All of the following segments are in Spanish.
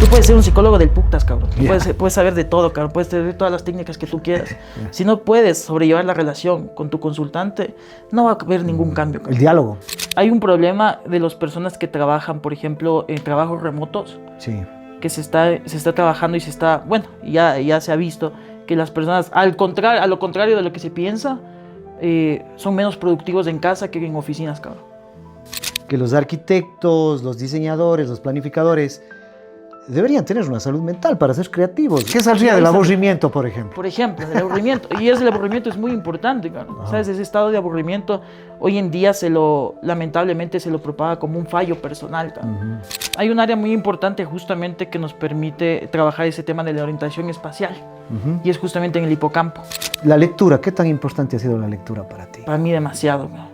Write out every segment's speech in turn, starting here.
Tú puedes ser un psicólogo del putas, cabrón. Yeah. Puedes saber de todo, cabrón. Puedes tener todas las técnicas que tú quieras. Si no puedes sobrellevar la relación con tu consultante, no va a haber ningún cambio, cabrón. El diálogo. Hay un problema de las personas que trabajan, por ejemplo, en trabajos remotos, Sí. que se está trabajando y ya se ha visto que las personas, a lo contrario de lo que se piensa, son menos productivos en casa que en oficinas, cabrón. Que los arquitectos, los diseñadores, los planificadores deberían tener una salud mental para ser creativos. ¿Qué saldría del aburrimiento, por ejemplo? Por ejemplo, el aburrimiento. Y el aburrimiento es muy importante, cabrón. ¿Sabes? Ese estado de aburrimiento hoy en día lamentablemente se lo propaga como un fallo personal, cabrón. Hay un área muy importante justamente que nos permite trabajar ese tema de la orientación espacial. Y es justamente en el hipocampo. La lectura, ¿qué tan importante ha sido la lectura para ti? Para mí demasiado, cabrón.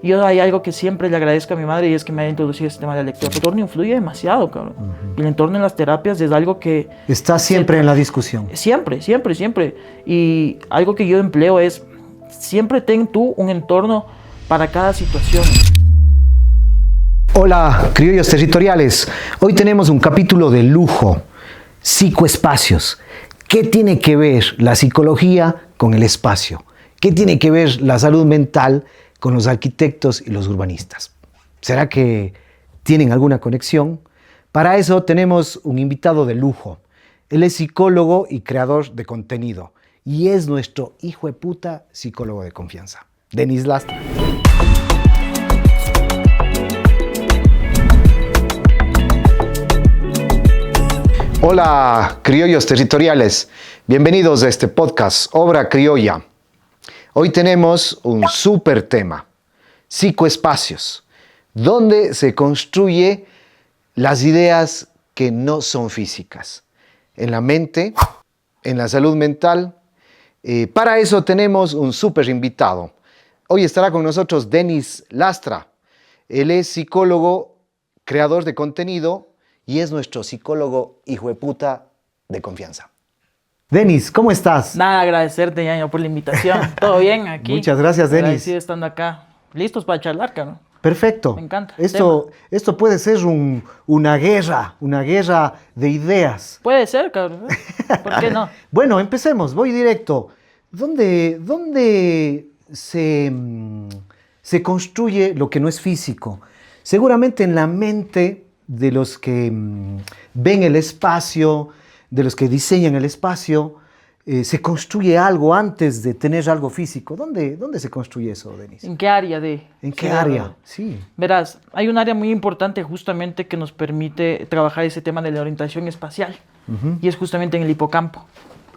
Yo hay algo que siempre le agradezco a mi madre y es que me haya introducido este tema de la lectura. El entorno influye demasiado, cabrón. Y el entorno en las terapias es algo que... Está siempre en la discusión. Siempre. Y algo que yo empleo es, siempre ten tú un entorno para cada situación. Hola, criollos territoriales. Hoy tenemos un capítulo de lujo, psicoespacios. ¿Qué tiene que ver la psicología con el espacio? ¿Qué tiene que ver la salud mental con los arquitectos y los urbanistas? ¿Será que tienen alguna conexión? Para eso tenemos un invitado de lujo. Él es psicólogo y creador de contenido y es nuestro hijo de puta psicólogo de confianza, Denis Lastra. Hola, criollos territoriales. Bienvenidos a este podcast, Obra Criolla. Hoy tenemos un súper tema, psicoespacios, donde se construye las ideas que no son físicas, en la mente, en la salud mental. Para eso tenemos un súper invitado. Hoy estará con nosotros Denis Lastra. Él es psicólogo, creador de contenido y es nuestro psicólogo hijo de puta de confianza. Denis, ¿cómo estás? Nada, agradecerte, Ñaño, por la invitación. ¿Todo bien aquí? Muchas gracias, Denis. Agradecido estando acá. Listos para charlar, cabrón. Perfecto. Me encanta. Esto puede ser una guerra de ideas. Puede ser, cabrón. ¿Por qué no? Bueno, empecemos. Voy directo. ¿Dónde se construye lo que no es físico? Seguramente en la mente de los que ven el espacio, de los que diseñan el espacio, se construye algo antes de tener algo físico. ¿Dónde se construye eso, Denis? ¿En qué área ¿En qué área? Sí. Verás, hay un área muy importante justamente que nos permite trabajar ese tema de la orientación espacial. Y es justamente en el hipocampo.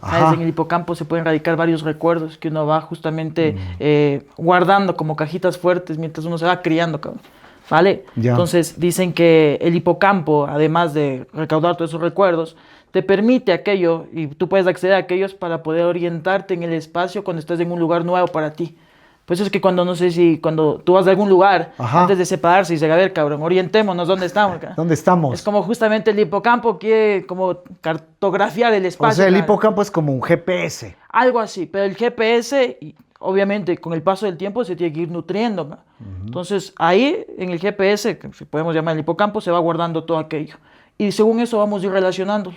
¿Sabes? En el hipocampo se pueden radicar varios recuerdos que uno va justamente guardando como cajitas fuertes mientras uno se va criando, cabrón. ¿Vale? Ya. Entonces dicen que el hipocampo, además de recaudar todos esos recuerdos, te permite aquello, y tú puedes acceder a aquellos para poder orientarte en el espacio cuando estás en un lugar nuevo para ti. Pues es que cuando tú vas a algún lugar, antes de separarse y dices, a ver, cabrón, orientémonos, ¿dónde estamos? ¿Dónde estamos? Es como justamente el hipocampo quiere como cartografiar el espacio. O sea, el hipocampo es como un GPS. Algo así, pero el GPS, obviamente, con el paso del tiempo se tiene que ir nutriendo. Entonces, ahí, en el GPS, que podemos llamar el hipocampo, se va guardando todo aquello. Y según eso vamos a ir relacionándolo.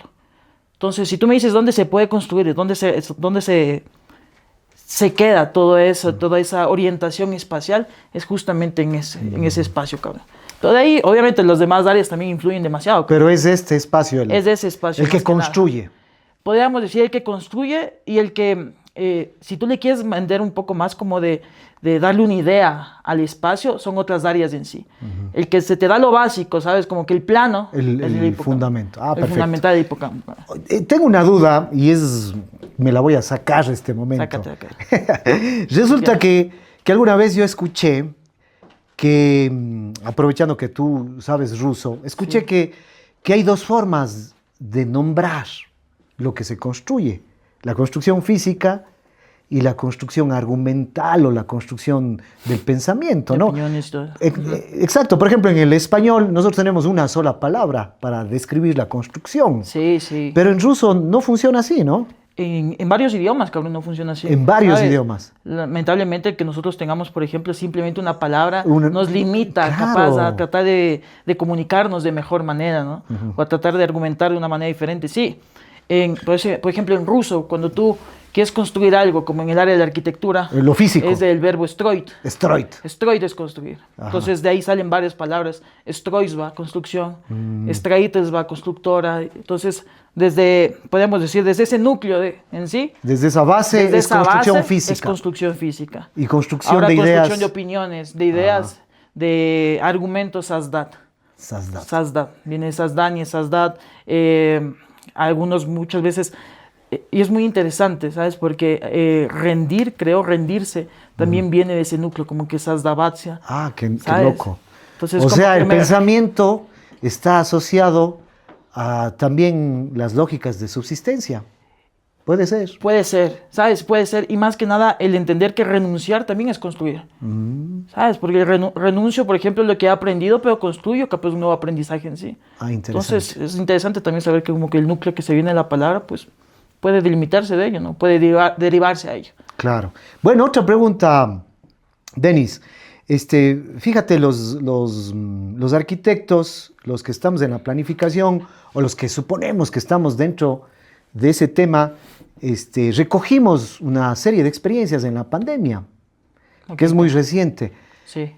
Entonces, si tú me dices dónde se puede construir, dónde se queda toda esa orientación espacial, es justamente en ese espacio, cabrón. Pero de ahí, obviamente, las demás áreas también influyen demasiado, cabrón. Pero es este espacio es de ese espacio. el que construye. Podríamos decir el que construye y el que, si tú le quieres vender un poco más como de darle una idea al espacio, son otras áreas en sí. El que se te da lo básico, ¿sabes? Como que el plano es el fundamento. El fundamental del hipocampo. Tengo una duda y me la voy a sacar este momento. Sácate. Resulta que alguna vez yo escuché que, aprovechando que tú sabes ruso, escuché que hay dos formas de nombrar lo que se construye. La construcción física y la construcción argumental o la construcción del pensamiento, ¿no? Exacto. Por ejemplo, en el español nosotros tenemos una sola palabra para describir la construcción. Sí. Pero en ruso no funciona así, ¿no? En varios idiomas, cabrón, no funciona así. En varios ¿sabes? idiomas. Lamentablemente, que nosotros tengamos, por ejemplo, simplemente una palabra nos limita Claro. capaz a tratar de comunicarnos de mejor manera, ¿no? O a tratar de argumentar de una manera diferente. Sí, por ejemplo, en ruso, cuando tú quieres construir algo, como en el área de la arquitectura, Lo físico. es del verbo stroit. Stroit. Stroit es construir. Ajá. Entonces, de ahí salen varias palabras. Stroizva, construcción. Straitesva, constructora. Entonces, podemos decir, desde ese núcleo en sí, Desde esa base desde es esa construcción base física. es construcción física. Y construcción Ahora, de construcción ideas. de opiniones, de ideas, de argumentos, sazdat. Sazdat. Sazdat. Viene sazdan y sazdat. Algunos muchas veces, y es muy interesante, ¿sabes? Porque rendirse, también viene de ese núcleo, como que sazdavatsia. Ah, qué ¿sabes? loco. Entonces, O como sea, que el pensamiento está asociado a también las lógicas de subsistencia. Puede ser. Puede ser, ¿sabes? Puede ser. Y más que nada, el entender que renunciar también es construir. ¿Sabes? Porque renuncio, por ejemplo, lo que he aprendido, pero construyo capaz un nuevo aprendizaje en sí. Ah, interesante. Entonces, es interesante también saber que como que el núcleo que se viene de la palabra, pues, puede delimitarse de ello, ¿no? Puede derivarse a ello. Claro. Bueno, otra pregunta, Denis. Fíjate, los arquitectos, los que estamos en la planificación o los que suponemos que estamos dentro de ese tema, recogimos una serie de experiencias en la pandemia, que es muy reciente. Sí.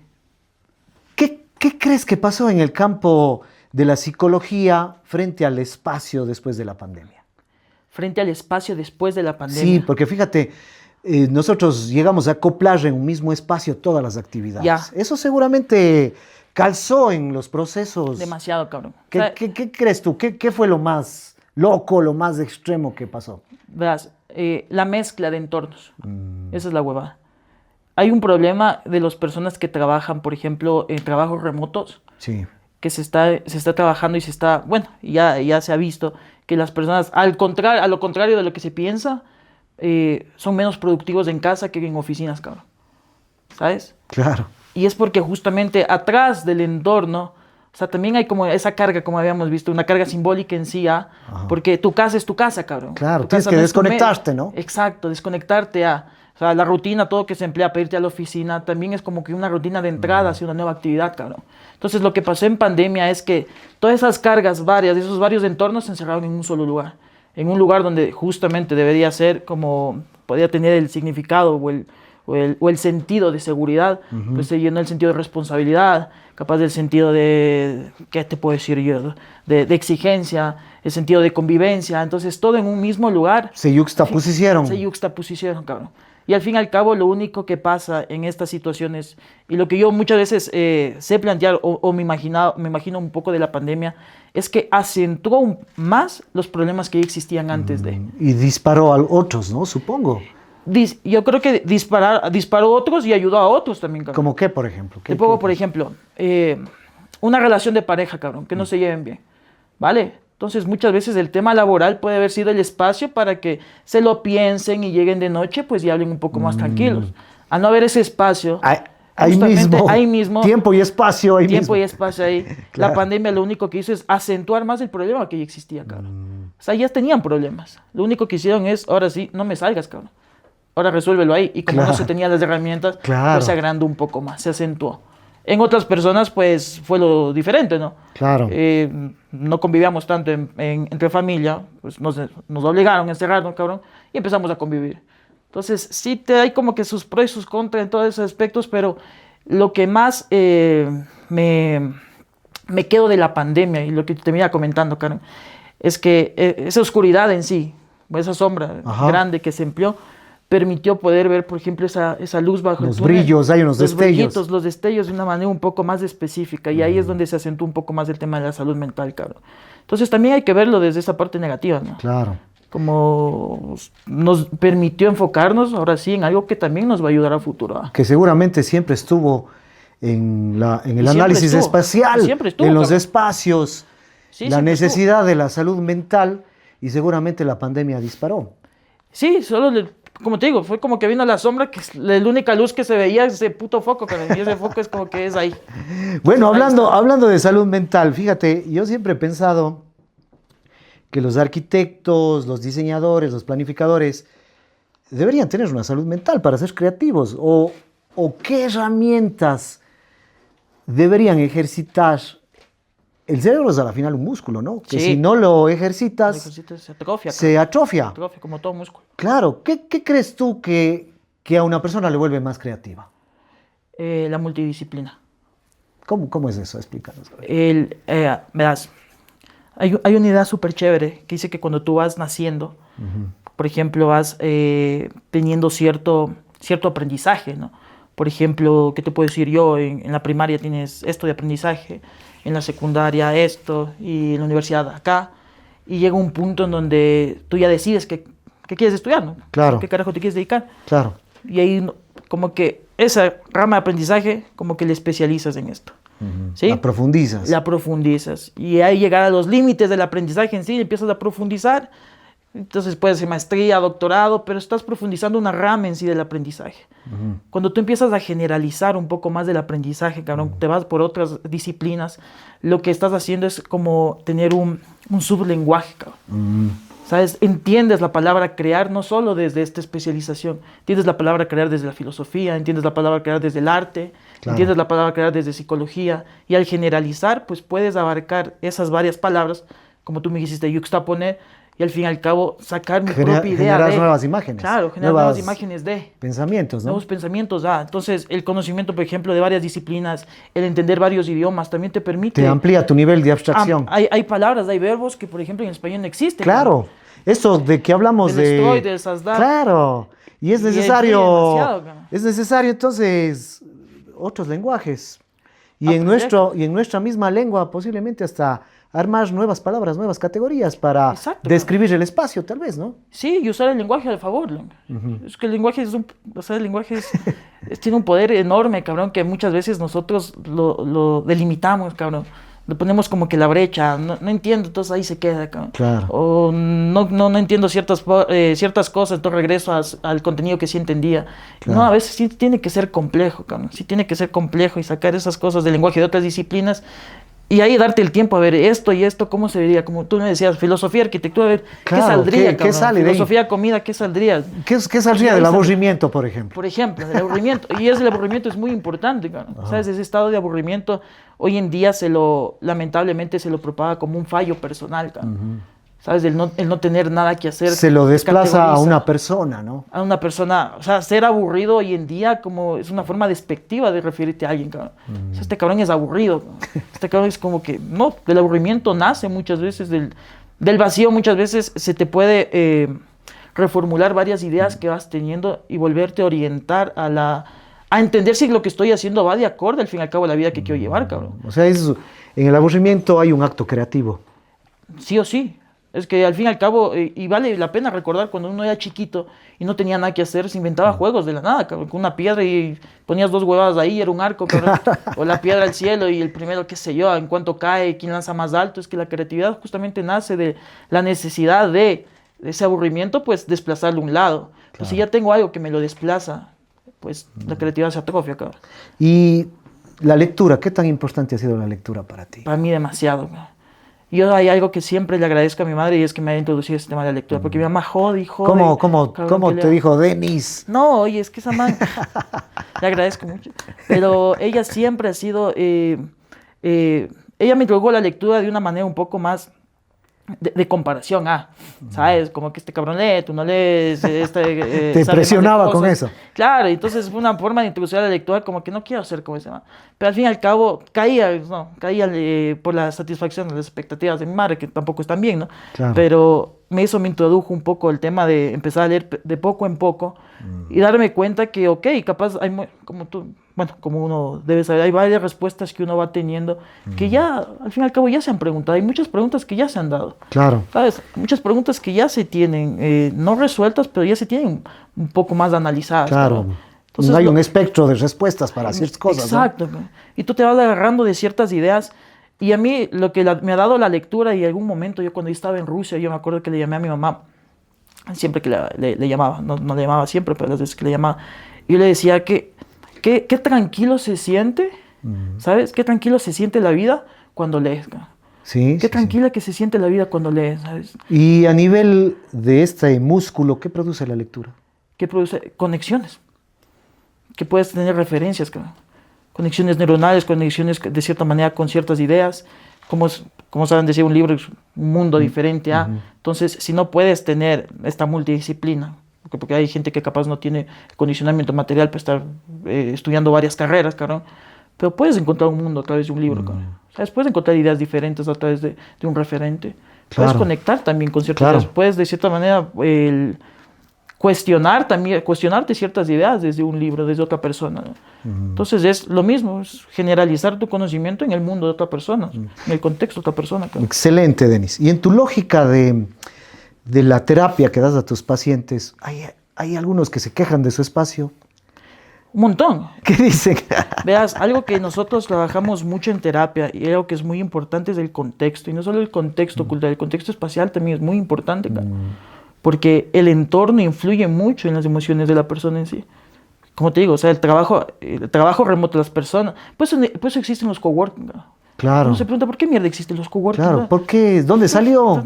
¿Qué crees que pasó en el campo de la psicología frente al espacio después de la pandemia? Frente al espacio después de la pandemia. Sí, porque fíjate, nosotros llegamos a acoplar en un mismo espacio todas las actividades. Ya. Eso seguramente calzó en los procesos. Demasiado, cabrón. ¿Qué, O sea, qué crees tú? ¿Qué fue lo más loco, lo más extremo que pasó? verás, la mezcla de entornos. Esa es la huevada. Hay un problema de las personas que trabajan, por ejemplo, en trabajos remotos, Sí. que se está trabajando y bueno, ya se ha visto que las personas, a lo contrario de lo que se piensa, son menos productivos en casa que en oficinas, cabrón. ¿Sabes? Claro. Y es porque justamente atrás del entorno, o sea, también hay como esa carga, como habíamos visto, una carga simbólica en sí, porque tu casa es tu casa, cabrón. Claro, Tu tienes casa que no es tu desconectarte, ¿no? Exacto, desconectarte o sea, la rutina, todo que se emplea para irte a la oficina, también es como que una rutina de entrada hacia una nueva actividad, cabrón. Entonces, lo que pasó en pandemia es que todas esas cargas varias, esos varios entornos se encerraron en un solo lugar. En un lugar donde justamente debería ser como, podría tener el significado o el sentido de seguridad, pues se llenó el sentido de responsabilidad, capaz del sentido de, ¿qué te puedo decir yo? De exigencia, el sentido de convivencia. Entonces, todo en un mismo lugar. Se yuxtapusieron. Se yuxtapusieron, cabrón. Y al fin y al cabo, lo único que pasa en estas situaciones, y lo que yo muchas veces sé plantear o me imagino un poco de la pandemia, es que acentuó más los problemas que ya existían antes de. Y disparó a otros, ¿no? Supongo. Yo creo que disparó a otros y ayudó a otros también, cabrón. ¿Cómo qué, por ejemplo? Te pongo, por ejemplo, una relación de pareja, cabrón, que no se lleven bien, ¿vale? Entonces, muchas veces el tema laboral puede haber sido el espacio para que se lo piensen y lleguen de noche, pues, y hablen un poco más tranquilos. Al no haber ese espacio, Ahí mismo. Tiempo y espacio ahí tiempo mismo. y espacio ahí. Claro. La pandemia lo único que hizo es acentuar más el problema que ya existía, cabrón. O sea, ya tenían problemas. Lo único que hicieron es, ahora sí, no me salgas, cabrón. Ahora resuélvelo ahí. Y como Claro. no se tenían las herramientas, Claro. pues se agrandó un poco más, se acentuó. En otras personas, pues, fue lo diferente, ¿no? Claro. No convivíamos tanto entre familia, pues nos obligaron a encerrarnos, cabrón, y empezamos a convivir. Entonces, sí hay como que sus pros y sus contras en todos esos aspectos, pero lo que más me quedo de la pandemia, y lo que te venía comentando, Karen, es que esa oscuridad en sí, esa sombra grande que se empleó, permitió poder ver, por ejemplo, esa luz bajo Los el túnel, brillos, hay unos destellos. Los destellos de una manera un poco más específica, y ahí es donde se acentúa un poco más el tema de la salud mental, cabrón. Entonces también hay que verlo desde esa parte negativa, ¿no? Claro. Como nos permitió enfocarnos, ahora sí, en algo que también nos va a ayudar a futuro. Que seguramente siempre estuvo en el Y análisis siempre estuvo, espacial, y siempre estuvo, en los cabrón. espacios, Sí, la siempre necesidad de la salud mental, y seguramente la pandemia disparó. Sí, como te digo, fue como que vino la sombra, que es la única luz que se veía, ese puto foco, cabrón, y ese foco es como que es ahí. Bueno, Ahí está. hablando de salud mental, fíjate, yo siempre he pensado que los arquitectos, los diseñadores, los planificadores deberían tener una salud mental para ser creativos? ¿O qué herramientas deberían ejercitar? El cerebro es a la final un músculo, ¿no? Que Sí. si no lo ejercitas, Se atrofia. se atrofia. Atrofia como todo músculo. Claro, ¿qué crees tú que a una persona le vuelve más creativa? La multidisciplina. ¿Cómo es eso? Explícanos. Verás, hay una idea súper chévere que dice que cuando tú vas naciendo, por ejemplo, vas teniendo cierto aprendizaje, ¿no? Por ejemplo, ¿qué te puedo decir yo? En la primaria tienes esto de aprendizaje, en la secundaria esto, y en la universidad acá. Y llega un punto en donde tú ya decides qué quieres estudiar, ¿no? Claro. ¿Qué carajo te quieres dedicar? Claro. Y ahí como que esa rama de aprendizaje como que le especializas en esto. ¿Sí? La profundizas. La profundizas. Y ahí llegar a los límites del aprendizaje en sí, empiezas a profundizar. Entonces puedes ser maestría, doctorado, pero estás profundizando una rama en sí del aprendizaje. Cuando tú empiezas a generalizar un poco más del aprendizaje, cabrón, te vas por otras disciplinas, lo que estás haciendo es como tener un sublenguaje, cabrón. ¿Sabes? Entiendes la palabra crear no solo desde esta especialización, entiendes la palabra crear desde la filosofía, entiendes la palabra crear desde el arte, Claro. entiendes la palabra crear desde psicología, y al generalizar, pues puedes abarcar esas varias palabras, como tú me dijiste, yuxtaponer, y al fin y al cabo sacar mi propia idea generar de... nuevas imágenes. Claro, generar nuevas imágenes de... Pensamientos, ¿no? Nuevos pensamientos, entonces el conocimiento, por ejemplo, de varias disciplinas, el entender varios idiomas, también te permite... Te amplía tu nivel de abstracción. Hay palabras, hay verbos que, por ejemplo, en español no existen. Claro. Eso de que hablamos Del de... estoy, del sasdar. Claro. Y es Y hay necesario... demasiado, cara. Es necesario, entonces, otros lenguajes. Y en nuestra misma lengua, posiblemente hasta armar nuevas palabras, nuevas categorías para Exacto, describir el espacio, tal vez, ¿no? Sí, y usar el lenguaje a favor. Es que el lenguaje tiene un poder enorme, cabrón, que muchas veces nosotros lo delimitamos, cabrón. Le ponemos como que la brecha, no entiendo, entonces ahí se queda, cabrón. Claro. O no entiendo ciertas cosas, entonces regreso al contenido que sí entendía. Claro. No, a veces sí tiene que ser complejo, cabrón. Sí tiene que ser complejo y sacar esas cosas del lenguaje de otras disciplinas. Y ahí darte el tiempo a ver esto y esto, ¿cómo se vería? Como tú me decías, filosofía, arquitectura, a ver, Claro, ¿qué saldría, ¿qué cabrón? sale de ahí? Filosofía, comida, ¿qué saldría? ¿Qué saldría del aburrimiento, por ejemplo? Por ejemplo, el aburrimiento. Y el aburrimiento es muy importante, cabrón. ¿Sabes? Ese estado de aburrimiento hoy en día lamentablemente se lo propaga como un fallo personal, cabrón. ¿Sabes? El no tener nada que hacer. Se lo desplaza a categoriza una persona, ¿no? a una persona, o sea, ser aburrido hoy en día como es una forma despectiva de referirte a alguien, cabrón. O sea, este cabrón es aburrido, cabrón. Este cabrón es como que, no, del aburrimiento nace muchas veces, del vacío muchas veces se te puede reformular varias ideas que vas teniendo y volverte a orientar a entender si lo que estoy haciendo va de acorde al fin y al cabo a la vida que quiero llevar, cabrón. O sea, en el aburrimiento hay un acto creativo. Sí o sí. Es que al fin y al cabo, y vale la pena recordar cuando uno era chiquito y no tenía nada que hacer, se inventaba juegos de la nada, cabrón, con una piedra y ponías dos huevadas ahí, era un arco, cabrón, o la piedra al cielo y el primero, qué sé yo, en cuanto cae, quién lanza más alto. Es que la creatividad justamente nace de la necesidad de ese aburrimiento, pues desplazarlo a un lado. Pues si ya tengo algo que me lo desplaza, pues la creatividad se atrofia, cabrón. Y la lectura, ¿qué tan importante ha sido la lectura para ti? Para mí demasiado, cabrón. Yo hay algo que siempre le agradezco a mi madre y es que me haya introducido este tema de la lectura, porque mi mamá jode. ¿Cómo te dijo Denis? No, oye, es que esa man, le agradezco mucho, pero ella siempre ha sido, ella me introdujo la lectura de una manera un poco más de comparación, ¿sabes? Como que este cabrón lee, tú no lees. Te sabe más de presionaba con cosas. eso. Claro, entonces fue una forma de introducir a la lectura como que no quiero ser como ese man. Pero al fin y al cabo caía por la satisfacción de las expectativas de mi madre, que tampoco están bien, ¿no? Claro. Pero eso me introdujo un poco el tema de empezar a leer de poco en poco y darme cuenta que, ok, capaz hay, como uno debe saber, hay varias respuestas que uno va teniendo que ya, al fin y al cabo, ya se han preguntado. Hay muchas preguntas que ya se han dado. Claro. ¿Sabes? Muchas preguntas que ya se tienen, no resueltas, pero ya se tienen un poco más analizadas. Claro. ¿no? Entonces, no hay un espectro de respuestas para ciertas cosas. Exacto. ¿no? Y tú te vas agarrando de ciertas ideas. Y a mí lo que me ha dado la lectura, y en algún momento yo cuando estaba en Rusia, yo me acuerdo que le llamé a mi mamá, siempre que le llamaba, no le llamaba siempre, pero las veces que le llamaba, y yo le decía que qué tranquilo se siente, ¿sabes? Qué tranquilo se siente la vida cuando lees. Sí, Qué sí, tranquila que se siente la vida cuando lees, ¿sabes? sí. Y a nivel de este músculo, ¿qué produce la lectura? Que produce conexiones, que puedes tener referencias, cabrón. Conexiones neuronales, conexiones de cierta manera con ciertas ideas. Como saben decir, un libro es un mundo diferente a. Entonces, si no puedes tener esta multidisciplina, porque hay gente que capaz no tiene condicionamiento material para estar estudiando varias carreras, cabrón, pero puedes encontrar un mundo a través de un libro, cabrón. ¿Sabes? Puedes encontrar ideas diferentes a través de un referente. Puedes Claro. conectar también con ciertas Claro. ideas. Puedes, de cierta manera, cuestionarte ciertas ideas desde un libro, desde otra persona, ¿no? Entonces es lo mismo, es generalizar tu conocimiento en el mundo de otra persona, en el contexto de otra persona. Claro. Excelente, Denis. Y en tu lógica de la terapia que das a tus pacientes, hay algunos que se quejan de su espacio. Un montón. ¿Qué dicen? Veas, algo que nosotros trabajamos mucho en terapia y algo que es muy importante es el contexto, y no solo el contexto cultural, el contexto espacial también es muy importante, claro. Porque el entorno influye mucho en las emociones de la persona en sí. Como te digo, o sea, el trabajo remoto de las personas, pues existen los coworking, ¿no? Claro. Uno se pregunta, ¿por qué mierda existen los coworking? Claro, ¿no? ¿por qué? ¿Dónde salió?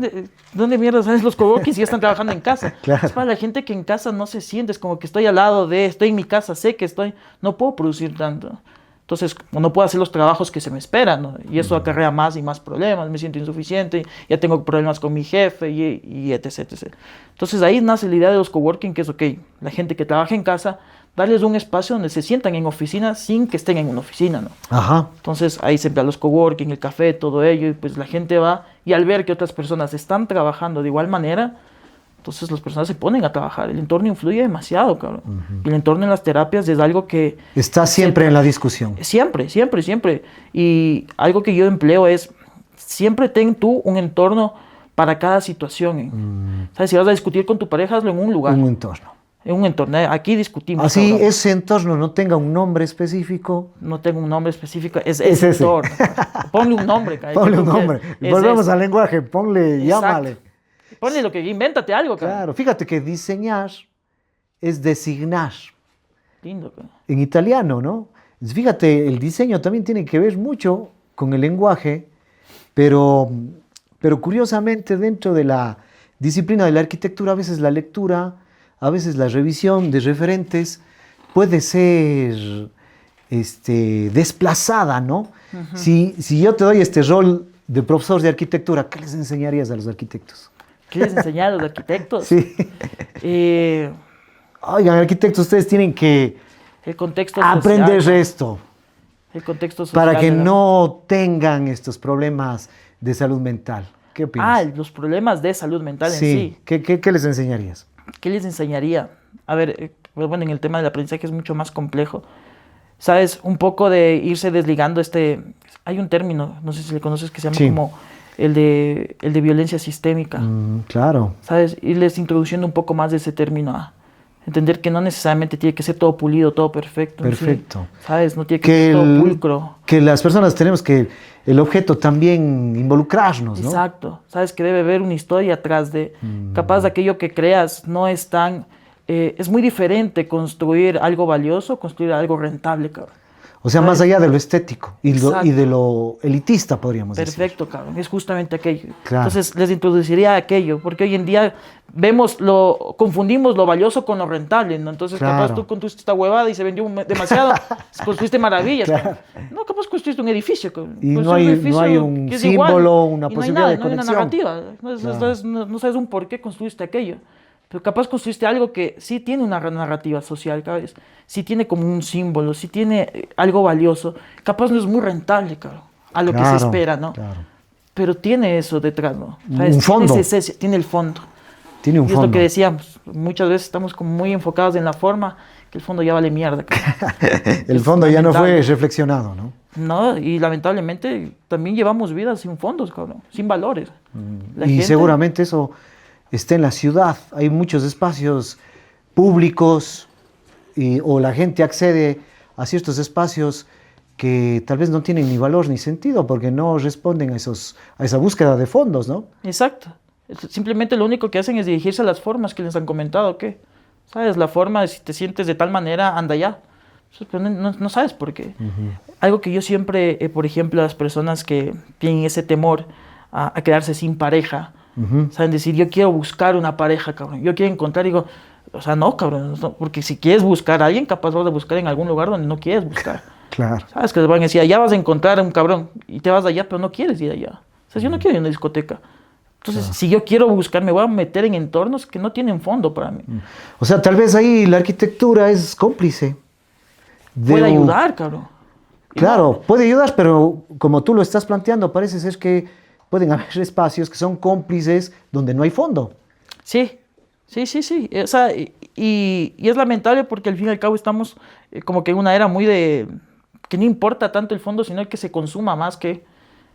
¿Dónde mierda salen los coworking si ya están trabajando en casa? Claro. Es para la gente que en casa no se siente, es como que estoy al lado estoy en mi casa, sé que no puedo producir tanto. Entonces, no puedo hacer los trabajos que se me esperan, ¿no? Y eso acarrea más y más problemas, me siento insuficiente, ya tengo problemas con mi jefe y etc, etc. Entonces, ahí nace la idea de los coworking, que es, ok, la gente que trabaja en casa, darles un espacio donde se sientan en oficina sin que estén en una oficina, ¿no? Ajá. Entonces, ahí se emplea los coworking, el café, todo ello, y pues la gente va, y al ver que otras personas están trabajando de igual manera, entonces las personas se ponen a trabajar. El entorno influye demasiado, cabrón. Y el entorno en las terapias es algo que... Está siempre en la discusión. Siempre, siempre, siempre. Y algo que yo empleo es, siempre ten tú un entorno para cada situación. ¿Sabes? Si vas a discutir con tu pareja, hazlo en un lugar. Un entorno. En un entorno. Aquí discutimos. Así cabrón. ese entorno no tenga un nombre específico. No tengo un nombre específico, es ese. entorno. Ponle un nombre, cabrón. Ponle un nombre. Y volvemos al lenguaje, ponle, Exacto. llámale. Ponle lo que, invéntate algo, cabrón. Claro, fíjate que diseñar es designar. Lindo, cabrón. En italiano, ¿no? Fíjate, el diseño también tiene que ver mucho con el lenguaje, pero curiosamente dentro de la disciplina de la arquitectura, a veces la lectura, a veces la revisión de referentes puede ser desplazada, ¿no? Si yo te doy este rol de profesor de arquitectura, ¿qué les enseñarías a los arquitectos? ¿Qué les enseñar a los arquitectos? Sí. Oigan, arquitectos, ustedes tienen que El contexto aprender social, esto el contexto social para que de la- no tengan estos problemas de salud mental. ¿Qué opinas? los problemas de salud mental en Sí. sí. ¿Qué les enseñarías? ¿Qué les enseñaría? A ver, bueno, en el tema del aprendizaje es mucho más complejo. ¿Sabes? Un poco de irse desligando hay un término, no sé si le conoces, que se llama Sí. como el de violencia sistémica. Claro. ¿Sabes? Irles introduciendo un poco más de ese término a entender que no necesariamente tiene que ser todo pulido, todo perfecto. Perfecto. ¿Sí? ¿Sabes? No tiene que ser todo pulcro. Que las personas tenemos que, el objeto también involucrarnos, ¿no? Exacto. ¿Sabes? Que debe haber una historia atrás de... Capaz de aquello que creas no es tan... es muy diferente construir algo valioso, construir algo rentable, cabrón. O sea, más allá de lo estético y Exacto. de lo elitista, podríamos decir. Perfecto, cabrón. Es justamente aquello. Claro. Entonces les introduciría aquello, porque hoy en día confundimos lo valioso con lo rentable, ¿no? Entonces Claro. capaz tú construiste esta huevada y se vendió demasiado, construiste maravillas. Claro. cabrón. No, capaz construiste un edificio. cabrón. Y no Construiste hay- un edificio no hay un que es símbolo, igual, una y posibilidad de no hay una conexión. narrativa. Claro. No sabes un por qué construiste aquello. Pero capaz construiste algo que sí tiene una narrativa social, ¿sabes? Sí tiene como un símbolo, sí tiene algo valioso. Capaz no es muy rentable, cabrón, a lo que se Claro, espera, ¿no? claro. Pero tiene eso detrás, ¿no? Un fondo. Tiene esa esencia, tiene el fondo. Tiene un Y es lo fondo. que decíamos, muchas veces estamos como muy enfocados en la forma, que el fondo ya vale mierda, cabrón. El Es fondo ya no fue lamentable. reflexionado, ¿no? No, y lamentablemente también llevamos vidas sin fondos, cabrón, sin valores. La Y gente- seguramente eso está en la ciudad. Hay muchos espacios públicos o la gente accede a ciertos espacios que tal vez no tienen ni valor ni sentido porque no responden a esa búsqueda de fondos, ¿no? Exacto. Simplemente lo único que hacen es dirigirse a las formas que les han comentado, ¿qué? ¿Sabes? La forma de si te sientes de tal manera, anda ya. Pero no sabes por qué. Algo que yo siempre, por ejemplo, a las personas que tienen ese temor a quedarse sin pareja. Saben decir, yo quiero buscar una pareja, cabrón. Yo quiero encontrar, digo, o sea, no, cabrón, no, porque si quieres buscar a alguien, capaz vas a buscar en algún lugar donde no quieres buscar. Claro. Sabes que les van a decir, allá vas a encontrar a un cabrón y te vas allá, pero no quieres ir allá. O sea, yo no quiero ir a una discoteca. Entonces, si yo quiero buscar, me voy a meter en entornos que no tienen fondo para mí. O sea, tal vez ahí la arquitectura es cómplice. Puede ayudar, cabrón. Claro, puede ayudar, pero como tú lo estás planteando, parece ser que pueden haber espacios que son cómplices donde no hay fondo. Sí. O sea, y es lamentable porque al fin y al cabo estamos como que en una era muy de... que no importa tanto el fondo, sino que se consuma más que...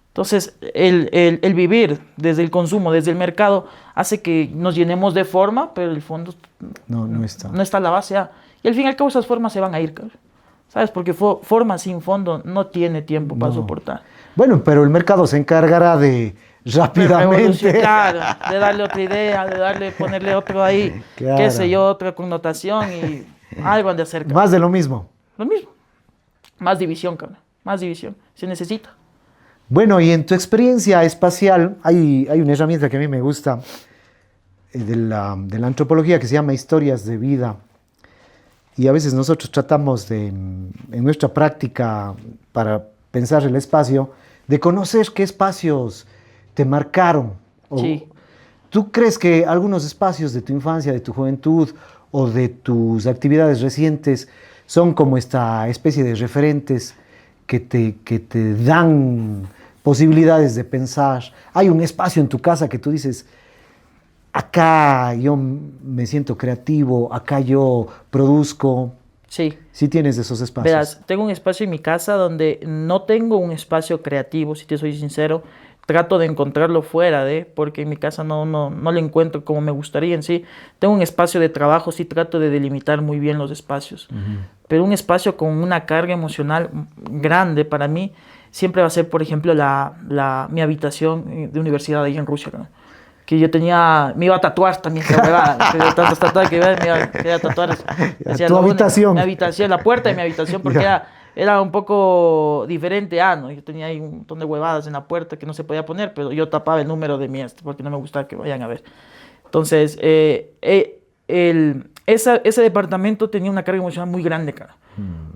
Entonces, el vivir desde el consumo, desde el mercado, hace que nos llenemos de forma, pero el fondo No está. No está a la base A. Y al fin y al cabo esas formas se van a ir, cabrón. ¿Sabes? Porque forma sin fondo no tiene tiempo para soportar. Bueno, pero el mercado se encargará de rápidamente. Claro, de darle otra idea, ponerle otro ahí, Claro. qué sé yo, otra connotación y algo han de hacer, cabrón. Más de lo mismo. Lo mismo. Más división, cabrón. Más división. Se necesita. Bueno, y en tu experiencia espacial hay una herramienta que a mí me gusta de la antropología que se llama historias de vida. Y a veces nosotros tratamos en nuestra práctica para pensar el espacio, de conocer qué espacios te marcaron. Sí. ¿Tú crees que algunos espacios de tu infancia, de tu juventud o de tus actividades recientes son como esta especie de referentes que te dan posibilidades de pensar? ¿Hay un espacio en tu casa que tú dices, acá yo me siento creativo, acá yo produzco? Sí. Sí tienes esos espacios. Verás, tengo un espacio en mi casa donde no tengo un espacio creativo, si te soy sincero. Trato de encontrarlo fuera porque en mi casa no le encuentro como me gustaría en sí. Tengo un espacio de trabajo, sí trato de delimitar muy bien los espacios. Pero un espacio con una carga emocional grande para mí siempre va a ser, por ejemplo, mi habitación de universidad ahí en Rusia, ¿no? Que yo me iba a tatuar también, tantos tatuajes que quería tatuar. Tu habitación. Mi habitación, la puerta de mi habitación, porque era un poco diferente, ¿no? Yo tenía ahí un montón de huevadas en la puerta que no se podía poner, pero yo tapaba el número de mi porque no me gustaba que vayan a ver. Entonces, ese departamento tenía una carga emocional muy grande, cara.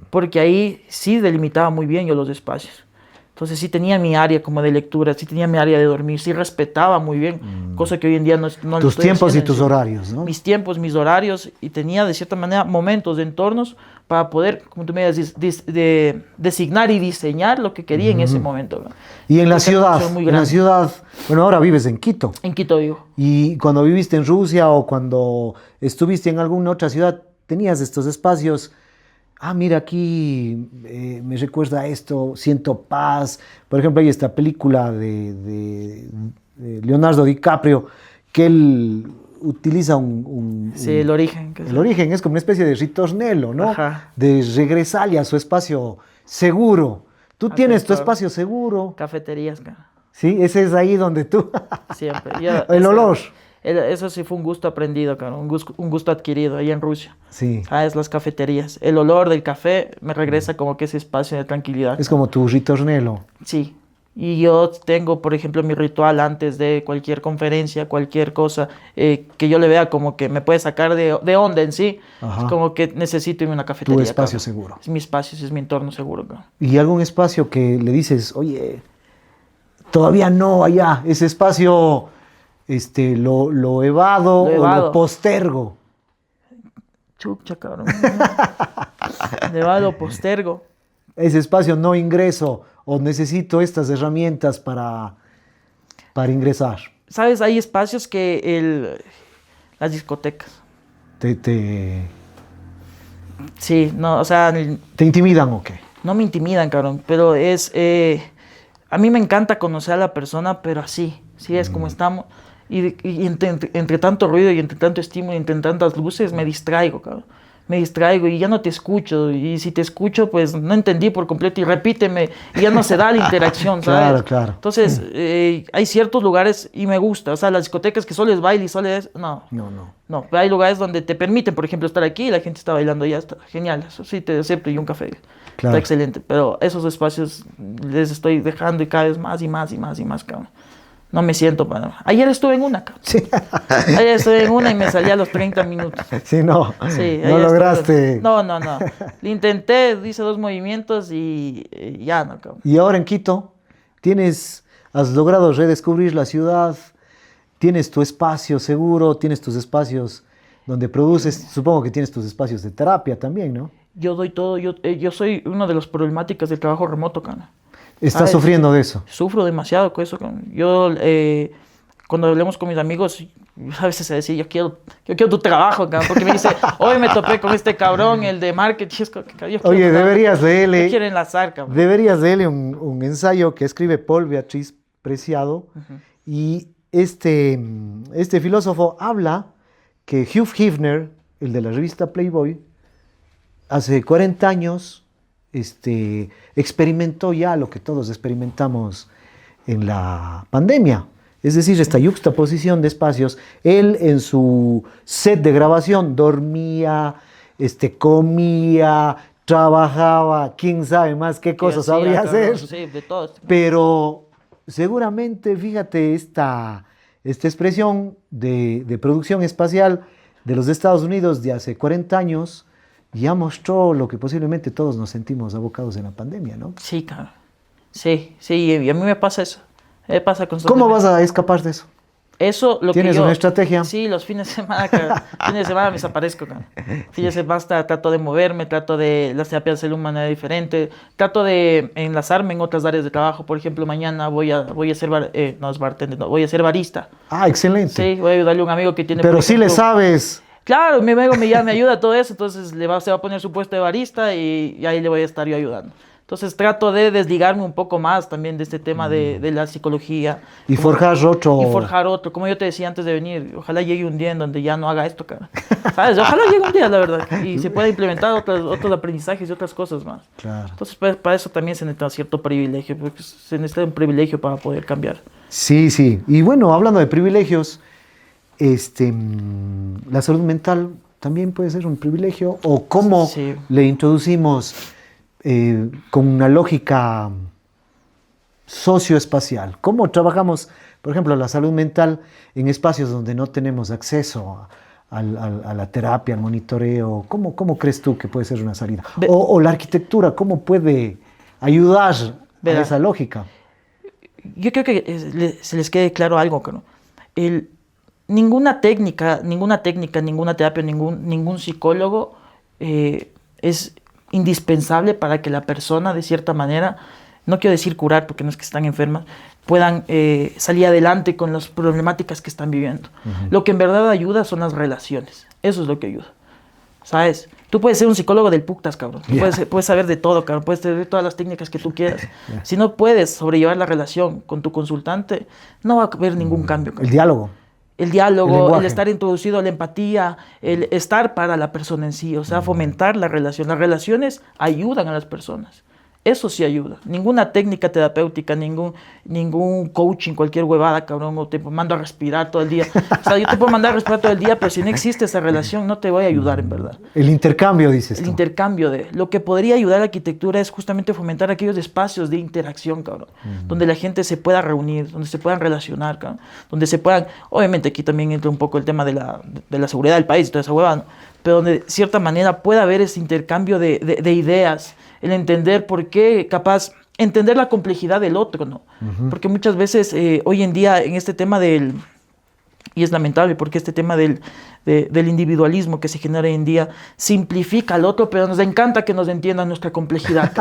Porque ahí sí delimitaba muy bien yo los espacios. Entonces sí tenía mi área como de lectura, sí tenía mi área de dormir, sí respetaba muy bien, cosa que hoy en día no tus tiempos y tus horarios, ¿no? Mis tiempos, mis horarios, y tenía de cierta manera momentos de entornos para poder, como tú me dices, designar y diseñar lo que quería en ese momento, ¿no? Y en la ciudad, bueno, ahora vives en Quito. En Quito vivo. Y cuando viviste en Rusia o cuando estuviste en alguna otra ciudad, tenías estos espacios. Mira, aquí me recuerda a esto, siento paz. Por ejemplo, hay esta película de Leonardo DiCaprio, que él utiliza sí, el origen. El origen es como una especie de ritornello, ¿no? Ajá. De regresarle a su espacio seguro. Tú tienes tu espacio seguro. Cafeterías, cara. Sí, ese es ahí donde tú... Siempre. El olor. Eso sí fue un gusto aprendido, cara, un gusto adquirido ahí en Rusia. Sí. Es las cafeterías. El olor del café me regresa como que ese espacio de tranquilidad. Es como tu ritornello. Sí. Y yo tengo, por ejemplo, mi ritual antes de cualquier conferencia, cualquier cosa que yo le vea como que me puede sacar de onda en sí. Ajá. Es como que necesito irme a una cafetería. Tu espacio cara. seguro. Es mi espacio, es mi entorno seguro. Cara. ¿Y algún espacio que le dices, oye, todavía no allá, ese espacio lo evado o lo postergo? Chucha, cabrón. Evado, postergo. Ese espacio no ingreso o necesito estas herramientas para ingresar. ¿Sabes? Hay espacios que las discotecas. Sí, no, o sea... ¿Te intimidan o qué? No me intimidan, cabrón, pero a mí me encanta conocer a la persona, pero así, sí es como estamos. Y entre tanto ruido y entre tanto estímulo y entre tantas luces me distraigo, cabrón. Me distraigo y ya no te escucho. Y si te escucho, pues no entendí por completo y repíteme. Y ya no se da la interacción, ¿sabes? Claro. Entonces, hay ciertos lugares y me gusta. O sea, las discotecas que solo es baile y solo es... No, pero hay lugares donde te permiten, por ejemplo, estar aquí y la gente está bailando y ya está. Genial, eso sí te acepto y un café. Claro. Está excelente. Pero esos espacios les estoy dejando y cada vez más y más y más y más, cabrón. no me siento para... Ayer estuve en una, cabrón. Sí. Ayer estuve en una y me salí a los 30 minutos. Sí, no. Sí, No lograste. No. Le intenté, hice 2 movimientos y ya no, cabrón. Y ahora en Quito, has logrado redescubrir la ciudad, tienes tu espacio seguro, tienes tus espacios donde produces, supongo que tienes tus espacios de terapia también, ¿no? Yo doy todo, yo soy una de las problemáticas del trabajo remoto, cabrón. Estás sufriendo de eso. Sufro demasiado con eso. Yo, cuando hablemos con mis amigos, a veces se decía, yo quiero tu trabajo, cabrón, porque me dice, hoy me topé con este cabrón, el de marketing. Oye, deberías Yo leerle, quiero enlazar, cabrón. deberías leerle un ensayo que escribe Paul Beatriz Preciado, y este filósofo habla que Hugh Hefner, el de la revista Playboy, hace 40 años experimentó ya lo que todos experimentamos en la pandemia. Es decir, esta yuxtaposición de espacios. Él en su set de grabación dormía, comía, trabajaba, quién sabe más qué cosas sabría hacer. Sí, de todo. Pero seguramente, fíjate, esta expresión de producción espacial de los Estados Unidos de hace 40 años ya mostró lo que posiblemente todos nos sentimos abocados en la pandemia, ¿no? Sí, cabrón. Sí, y a mí me pasa eso. Me pasa constantemente. ¿Cómo vas a escapar de eso? Eso, lo ¿Tienes que yo... una estrategia? Sí, los fines de semana, cabrón. Fines de semana me desaparezco, cabrón. Fines de semana trato de moverme, trato de las terapias de una manera diferente, trato de enlazarme en otras áreas de trabajo. Por ejemplo, mañana voy a ser voy a ser barista. Ah, excelente. Sí, voy a ayudarle a un amigo que tiene... Pero por sí ejemplo, le sabes. Claro, mi amigo me ayuda a todo eso, entonces se va a poner su puesto de barista y ahí le voy a estar yo ayudando. Entonces trato de desligarme un poco más también de este tema de la psicología. Y forjar otro. Y forjar otro. Como yo te decía antes de venir, ojalá llegue un día en donde ya no haga esto, cara. ¿Sabes? Ojalá llegue un día, la verdad. Y se pueda implementar otros aprendizajes y otras cosas más. Claro. Entonces para eso también se necesita cierto privilegio, porque se necesita un privilegio para poder cambiar. Sí, sí. Y bueno, hablando de privilegios, la salud mental también puede ser un privilegio. ¿O cómo le introducimos con una lógica socioespacial? ¿Cómo trabajamos, por ejemplo, la salud mental en espacios donde no tenemos acceso a la terapia, al monitoreo? ¿Cómo crees tú que puede ser una salida? O la arquitectura, ¿cómo puede ayudar a esa lógica? Yo creo que se les quede claro algo, ¿no? Ninguna técnica, ninguna terapia, ningún psicólogo es indispensable para que la persona, de cierta manera, no quiero decir curar porque no es que están enfermas, puedan salir adelante con las problemáticas que están viviendo. Lo que en verdad ayuda son las relaciones. Eso es lo que ayuda. ¿Sabes? Tú puedes ser un psicólogo del putas, cabrón. Puedes saber de todo, cabrón. Puedes tener todas las técnicas que tú quieras. Si no puedes sobrellevar la relación con tu consultante, no va a haber ningún cambio, cabrón. El diálogo. El diálogo, el estar introducido, la empatía, el estar para la persona en sí, o sea, fomentar la relación. Las relaciones ayudan a las personas. Eso sí ayuda. Ninguna técnica terapéutica, ningún coaching, cualquier huevada, cabrón, o te mando a respirar todo el día. O sea, yo te puedo mandar a respirar todo el día, pero si no existe esa relación, no te voy a ayudar, en verdad. El intercambio, dices tú. El intercambio de... Lo que podría ayudar a la arquitectura es justamente fomentar aquellos espacios de interacción, cabrón. Donde la gente se pueda reunir, donde se puedan relacionar, cabrón. Donde se puedan... Obviamente aquí también entra un poco el tema de la seguridad del país y toda esa huevada, ¿no? Pero donde de cierta manera pueda haber ese intercambio de ideas, el entender por qué, entender la complejidad del otro, ¿no? Porque muchas veces hoy en día en este tema y es lamentable porque este tema del individualismo que se genera hoy en día simplifica al otro, pero nos encanta que nos entiendan nuestra complejidad.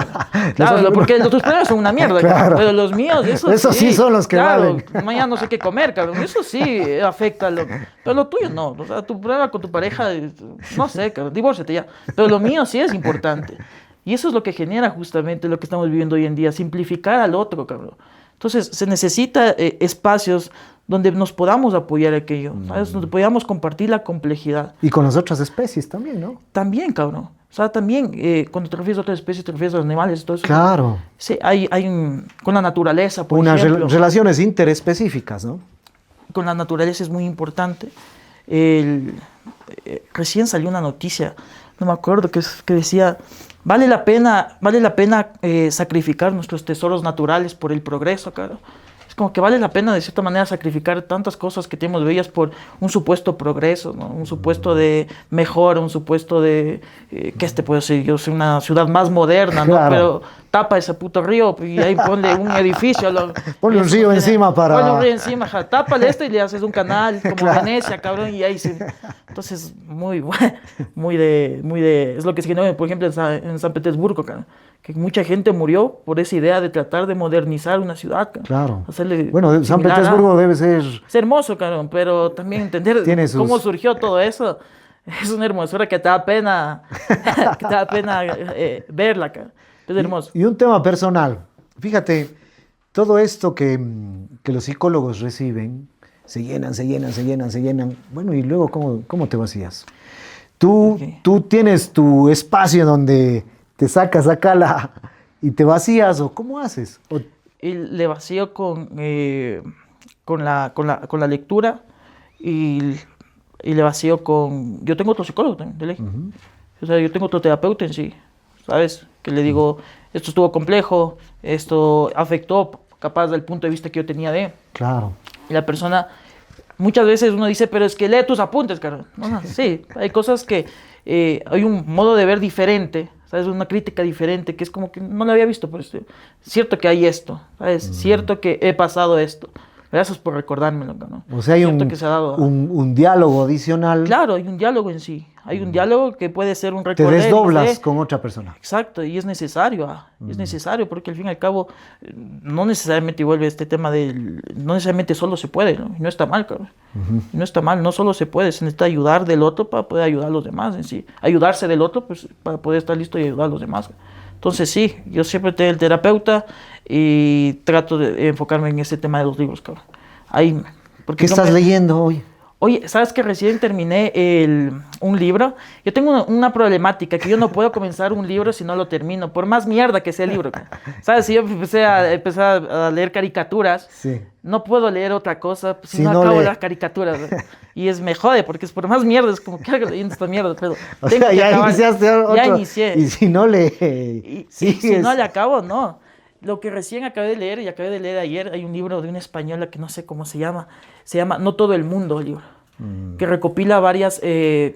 Claro, porque tus problemas son una mierda, claro. Pero los míos, esos sí son los que valen. Mañana no sé qué comer, cabrón. Eso sí afecta, pero lo tuyo no. O sea, tu problema con tu pareja, no sé, cabrón, divórciate ya. Pero lo mío sí es importante. Y eso es lo que genera justamente lo que estamos viviendo hoy en día, simplificar al otro, cabrón. Entonces, se necesita espacios donde nos podamos apoyar aquello, ¿sabes? Donde podamos compartir la complejidad. Y con las otras especies también, ¿no? También, cabrón. O sea, también, cuando te refieres a otras especies, te refieres a los animales, todo eso. Claro. Sí, con la naturaleza, por ejemplo. Unas relaciones interespecíficas, ¿no? Con la naturaleza es muy importante. Recién salió una noticia, no me acuerdo, que decía... Vale la pena sacrificar nuestros tesoros naturales por el progreso, claro. es como que vale la pena de cierta manera sacrificar tantas cosas que tenemos bellas por un supuesto progreso, ¿no? Un supuesto de mejora, un supuesto de, ¿qué te puedo decir? Yo soy una ciudad más moderna, ¿no? Claro. Pero tapa ese puto río y ahí ponle un edificio. Ponle un río encima para... Ponle un río encima, tápale esto y le haces un canal como Claro. Venecia, cabrón, y ahí se... Entonces, muy de... Es lo que se genera, por ejemplo, en San Petersburgo, cabrón, que mucha gente murió por esa idea de tratar de modernizar una ciudad. Claro. Hacerle Bueno, San similar Petersburgo debe ser... Es hermoso, cabrón, pero también entender Tiene sus- cómo surgió todo eso es una hermosura que te da pena, que te da pena verla, cabrón. Es hermoso. Y un tema personal. Fíjate, todo esto que los psicólogos reciben, se llenan. Bueno, y luego, ¿cómo te vacías? Tú tienes tu espacio donde te sacas acá y te vacías, ¿o cómo haces? Y le vacío con la lectura y le vacío con... Yo tengo otro psicólogo también, de ley. O sea, yo tengo otro terapeuta en sí, ¿sabes? Que le digo, esto estuvo complejo, esto afectó capaz del punto de vista que yo tenía de... Claro. Y la persona, muchas veces uno dice, pero es que lee tus apuntes, carajo. No, sí, hay cosas que hay un modo de ver diferente, ¿sabes? Una crítica diferente, que es como que no la había visto, pero es cierto que hay esto, ¿sabes? Cierto que he pasado esto. Gracias por recordármelo, ¿no? O sea, hay Cierto que se ha dado. un diálogo adicional. Claro, hay un diálogo en sí. Hay un diálogo que puede ser un Te recorder. desdoblas con otra persona. Exacto, y es necesario, es necesario, porque al fin y al cabo, no necesariamente vuelve este tema no necesariamente solo se puede, ¿no? Y no está mal, cabrón. Y no está mal, no solo se puede, se necesita ayudar del otro para poder ayudar a los demás en sí. Ayudarse del otro, pues, para poder estar listo y ayudar a los demás. Entonces sí, yo siempre tengo el terapeuta y trato de enfocarme en ese tema de los libros, cabrón. Ahí, porque ¿Qué estás leyendo hoy? Oye, ¿sabes que recién terminé un libro? Yo tengo una problemática, que yo no puedo comenzar un libro si no lo termino, por más mierda que sea el libro. ¿Sabes? Si yo empecé a leer caricaturas, Sí. no puedo leer otra cosa si no no acabo le- las caricaturas. Y me jode, porque es por más mierda, es como que hago leyendo esta mierda, pero O tengo sea, que ya acabar. iniciaste otro. Ya inicié. Y si no le Y sigues. si no le acabo, no. Lo que recién acabé de leer, y acabé de leer ayer, hay un libro de una española que no sé cómo se llama No todo el mundo, el libro, que recopila varias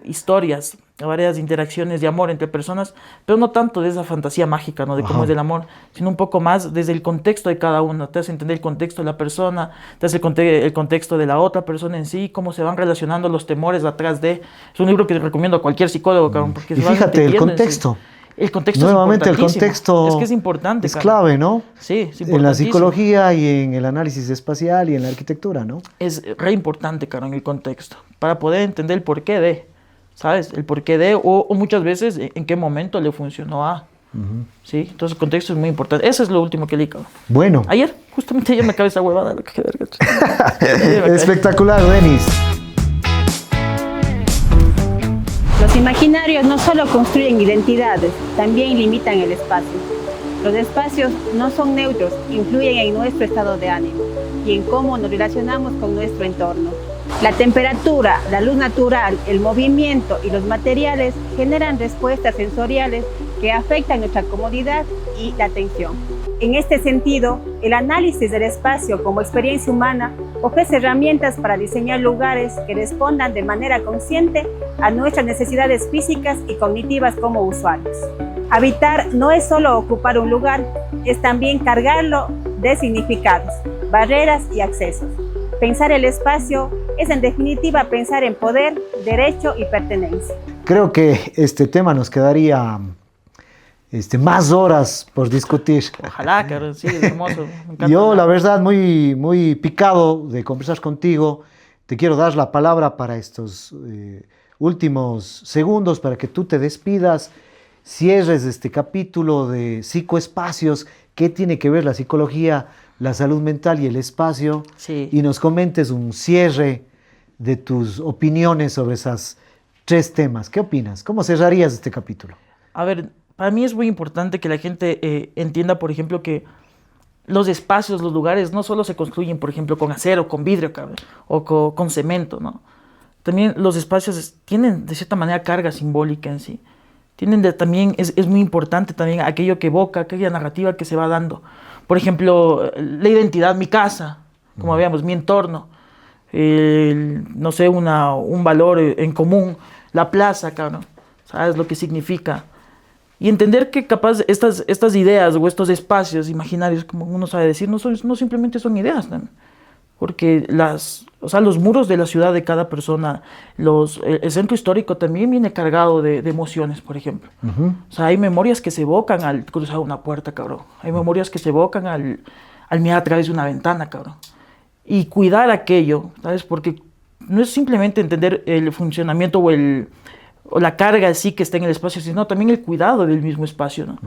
historias, varias interacciones de amor entre personas, pero no tanto de esa fantasía mágica, ¿no? De cómo Ajá. es el amor, sino un poco más desde el contexto de cada uno. Te hace entender el contexto de la persona, te hace el contexto de la otra persona en sí, cómo se van relacionando los temores atrás de... Es un libro que recomiendo a cualquier psicólogo, cabrón, porque Y se van fíjate, el entendiendo en sí. contexto. El contexto Nuevamente, es el importantísimo. contexto Es que es importante, es cabrón. clave, ¿no? Sí, es En la importantísimo. psicología y en el análisis espacial y en la arquitectura, ¿no? Es re importante, cabrón, el contexto, para poder entender el porqué de, ¿sabes? El porqué de, o muchas veces en qué momento le funcionó a. ¿Sí? Entonces el contexto es muy importante. Eso es lo último que leí, cabrón. Bueno, Ayer, justamente ayer me acabé esa huevada. Lo que verga. espectacular, Denis. Los imaginarios no solo construyen identidades, también limitan el espacio. Los espacios no son neutros, influyen en nuestro estado de ánimo y en cómo nos relacionamos con nuestro entorno. La temperatura, la luz natural, el movimiento y los materiales generan respuestas sensoriales que afectan nuestra comodidad y la atención. En este sentido, el análisis del espacio como experiencia humana ofrece herramientas para diseñar lugares que respondan de manera consciente a nuestras necesidades físicas y cognitivas como usuarios. Habitar no es solo ocupar un lugar, es también cargarlo de significados, barreras y accesos. Pensar el espacio es en definitiva pensar en poder, derecho y pertenencia. Creo que este tema nos quedaría más horas por discutir. Ojalá, cabrón, sí, es hermoso. Me encanta. Yo, la verdad, muy picado de conversar contigo. Te quiero dar la palabra para estos últimos segundos para que tú te despidas, cierres este capítulo de psicoespacios, qué tiene que ver la psicología, la salud mental y el espacio, Sí. y nos comentes un cierre de tus opiniones sobre esos 3 temas. ¿Qué opinas? ¿Cómo cerrarías este capítulo? A ver, para mí es muy importante que la gente entienda, por ejemplo, que los espacios, los lugares, no solo se construyen, por ejemplo, con acero, con vidrio, cabrón, o con cemento, ¿no? También los espacios tienen, de cierta manera, carga simbólica en sí. También es muy importante también aquello que evoca, aquella narrativa que se va dando. Por ejemplo, la identidad, mi casa, como veamos, mi entorno, no sé, un valor en común, la plaza, cabrón, ¿sabes lo que significa? Y entender que capaz estas ideas o estos espacios imaginarios, como uno sabe decir, no simplemente son ideas, ¿no? Porque los muros de la ciudad de cada persona, el centro histórico también viene cargado de emociones, por ejemplo. O sea, hay memorias que se evocan al cruzar una puerta, cabrón. Hay memorias que se evocan al mirar a través de una ventana, cabrón. Y cuidar aquello, ¿sabes? Porque no es simplemente entender el funcionamiento o la carga así que está en el espacio, sino también el cuidado del mismo espacio, ¿no?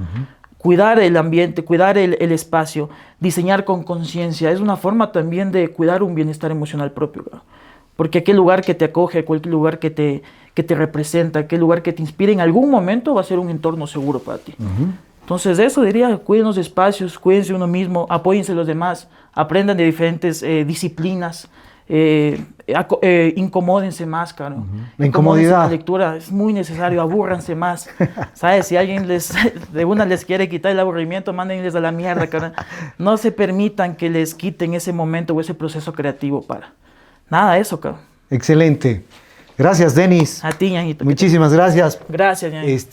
Cuidar el ambiente, cuidar el espacio, diseñar con conciencia, es una forma también de cuidar un bienestar emocional propio, ¿no? Porque aquel lugar que te acoge, cualquier lugar que te representa, aquel lugar que te inspire, en algún momento va a ser un entorno seguro para ti. Entonces eso diría, cuiden los espacios, cuídense uno mismo, apóyense a los demás, aprendan de diferentes disciplinas, incomódense más, claro. La incomodidad. La lectura es muy necesario, abúrranse más, ¿sabes? Si alguien les quiere quitar el aburrimiento, mándenles a la mierda, cara. No se permitan que les quiten ese momento o ese proceso creativo para nada de eso, cabrón. Excelente. Gracias, Denis. A ti, ñañito. Muchísimas gracias. Gracias, ñañito.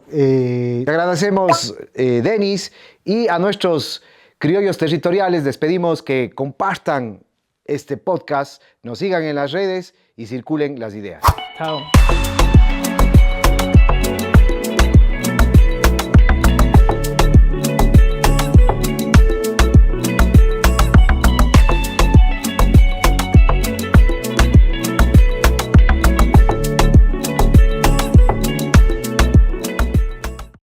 Te agradecemos, Denis, y a nuestros criollos territoriales les pedimos que compartan este podcast, nos sigan en las redes y circulen las ideas. Chao.